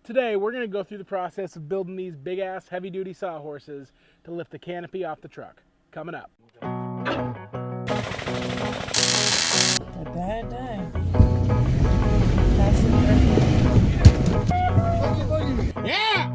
Today we're going to go through the process of building these big ass heavy duty sawhorses to lift the canopy off the truck. Coming up. A bad day. Yeah!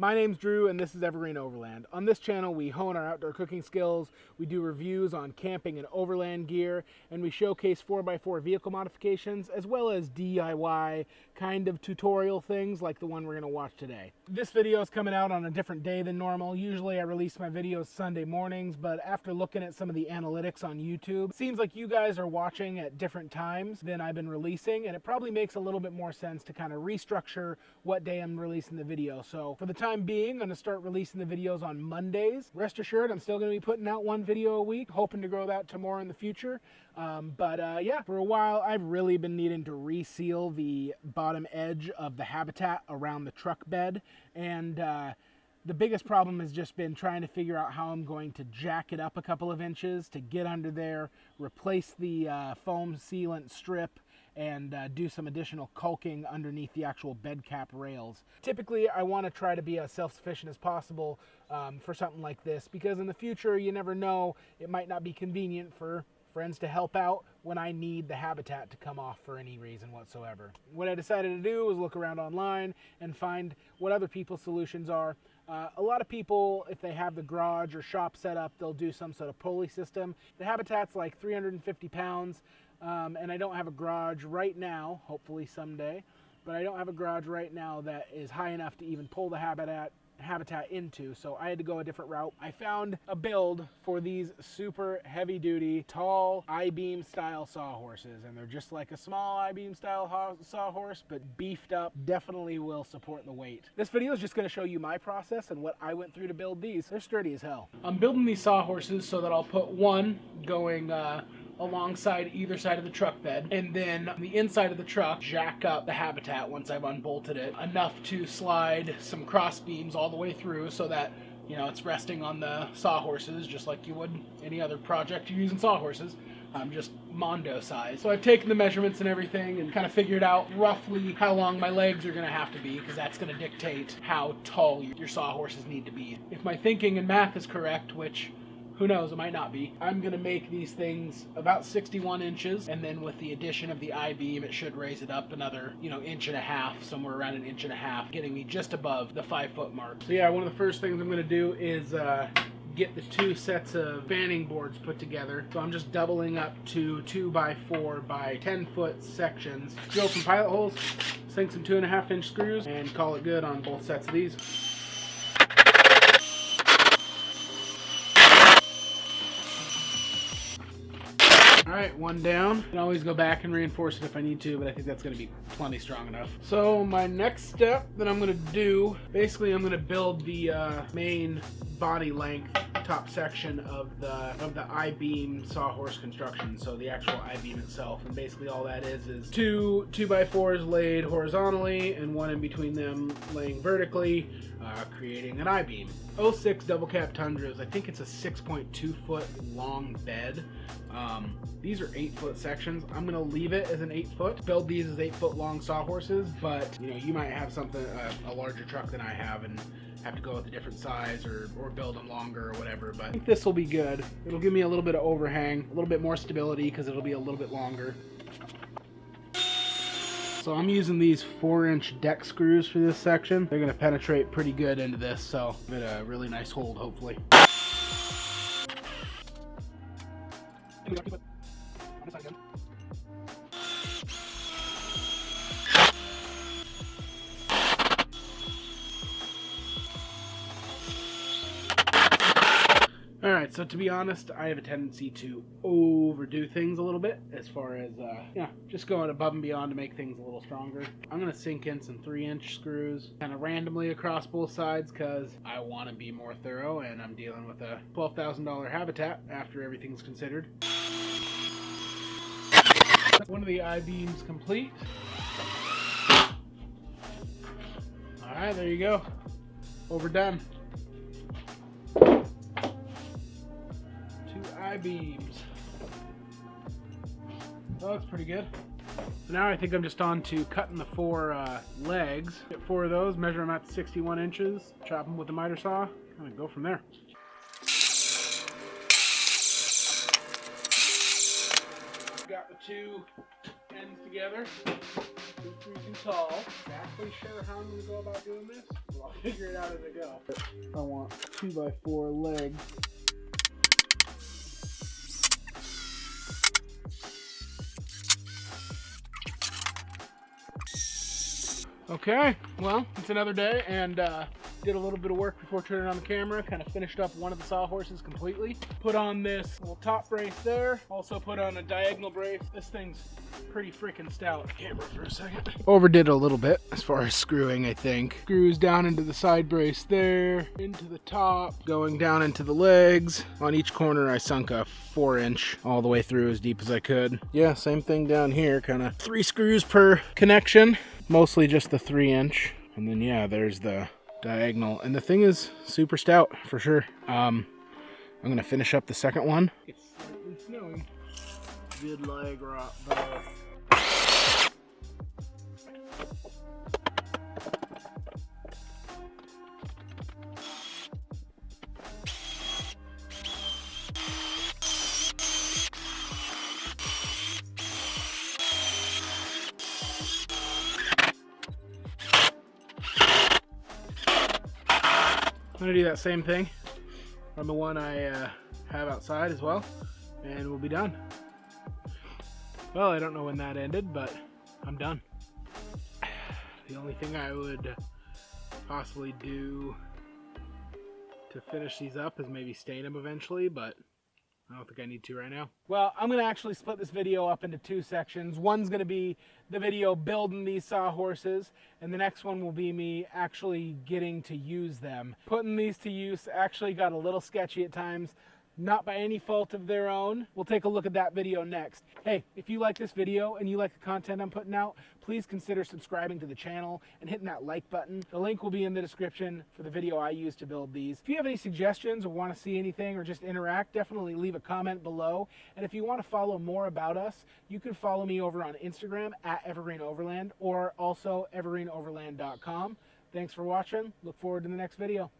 My name's Drew and this is Evergreen Overland. On this channel we hone our outdoor cooking skills, we do reviews on camping and overland gear, and we showcase 4x4 vehicle modifications as well as DIY kind of tutorial things like the one we're going to watch today. This video is coming out on a different day than normal. Usually I release my videos Sunday mornings, but after looking at some of the analytics on YouTube, it seems like you guys are watching at different times than I've been releasing, and it probably makes a little bit more sense to kind of restructure what day I'm releasing the video. So for the time being, I'm going to start releasing the videos on Mondays. Rest assured, I'm still going to be putting out one video a week, hoping to grow that to more in the future. Yeah, for a while I've really been needing to reseal the bottom edge of the habitat around the truck bed, and the biggest problem has just been trying to figure out how I'm going to jack it up a couple of inches to get under there, replace the foam sealant strip, and do some additional caulking underneath the actual bed cap rails. Typically, I want to try to be as self-sufficient as possible for something like this, because in the future, you never know, it might not be convenient for friends to help out when I need the habitat to come off for any reason whatsoever. What I decided to do was look around online and find what other people's solutions are. A lot of people, if they have the garage or shop set up, they'll do some sort of pulley system. The habitat's like 350 pounds. And I don't have a garage right now, hopefully someday, but I don't have a garage right now that is high enough to even pull the habitat into, so I had to go a different route. I found a build for these super heavy duty, tall I-beam style sawhorses, and they're just like a small I-beam style sawhorse, but beefed up, definitely will support the weight. This video is just going to show you my process and what I went through to build these. They're sturdy as hell. I'm building these sawhorses so that I'll put one going alongside either side of the truck bed, and then on the inside of the truck jack up the habitat once I've unbolted it enough to slide some cross beams all the way through so that, you know, it's resting on the sawhorses just like you would any other project you're using sawhorses. Just Mondo size. So I've taken the measurements and everything and kind of figured out roughly how long my legs are going to have to be, because that's going to dictate how tall your sawhorses need to be. If my thinking and math is correct, which who knows, it might not be, I'm going to make these things about 61 inches, and then with the addition of the I-beam, it should raise it up another, inch and a half, somewhere around an inch and a half, getting me just above the 5-foot mark. So yeah, one of the first things I'm going to do is get the two sets of fanning boards put together. So I'm just doubling up to 2x4 by 10-foot sections. Go from pilot holes, sink some 2.5-inch screws, and call it good on both sets of these. Alright, one down. I can always go back and reinforce it if I need to, but I think that's going to be plenty strong enough. So my next step that I'm going to do, basically I'm going to build the main body length top section of the I-beam sawhorse construction, so the actual I-beam itself, and basically all that is two 2x4s laid horizontally and one in between them laying vertically, creating an I-beam. 06 double cab Tundras, I think it's a 6.2 foot long bed. These are 8-foot sections. I'm gonna leave it as an 8-foot. Build these as 8-foot long sawhorses, but you might have something, a larger truck than I have, and have to go with a different size or build them longer or whatever, but I think this will be good. It'll give me a little bit of overhang, a little bit more stability because it'll be a little bit longer. So I'm using these 4-inch deck screws for this section. They're going to penetrate pretty good into this, so give it a really nice hold, hopefully. Alright, so to be honest, I have a tendency to overdo things a little bit as far as, just going above and beyond to make things a little stronger. I'm going to sink in some 3-inch screws kind of randomly across both sides because I want to be more thorough, and I'm dealing with a $12,000 habitat after everything's considered. One of the I-beams complete. Alright, there you go. Overdone. I-beams. Well, that's pretty good. So now I think I'm just on to cutting the 4 legs. Get 4 of those, measure them out to 61 inches, chop them with the miter saw, and go from there. Got the 2 ends together. Too freaking tall. Exactly sure how I'm going to go about doing this, but I'll figure it out as I go. I want 2x4 legs. Okay, well, it's another day, and did a little bit of work before turning on the camera. Kind of finished up one of the sawhorses completely. Put on this little top brace there. Also put on a diagonal brace. This thing's pretty freaking stout. Camera for a second. Overdid a little bit as far as screwing, I think. Screws down into the side brace there, into the top, going down into the legs. On each corner I sunk a 4-inch all the way through as deep as I could. Yeah, same thing down here. Kind of 3 screws per connection. Mostly just the 3-inch. And then yeah, there's the diagonal. And the thing is super stout for sure. I'm gonna finish up the second one. It's slightly snowing. Good leg rot though. I'm gonna do that same thing on the one I have outside as well, and we'll be done. Well, I don't know when that ended, but I'm done. The only thing I would possibly do to finish these up is maybe stain them eventually, but I don't think I need to right now. Well, I'm going to actually split this video up into 2 sections. One's going to be the video building these sawhorses, and the next one will be me actually getting to use them. Putting these to use actually got a little sketchy at times, not by any fault of their own. We'll take a look at that video next. Hey, if you like this video and you like the content I'm putting out, please consider subscribing to the channel and hitting that like button. The link will be in the description for the video I used to build these. If you have any suggestions or want to see anything or just interact, definitely leave a comment below. And if you want to follow more about us, you can follow me over on Instagram at Evergreen Overland or also evergreenoverland.com. Thanks for watching. Look forward to the next video.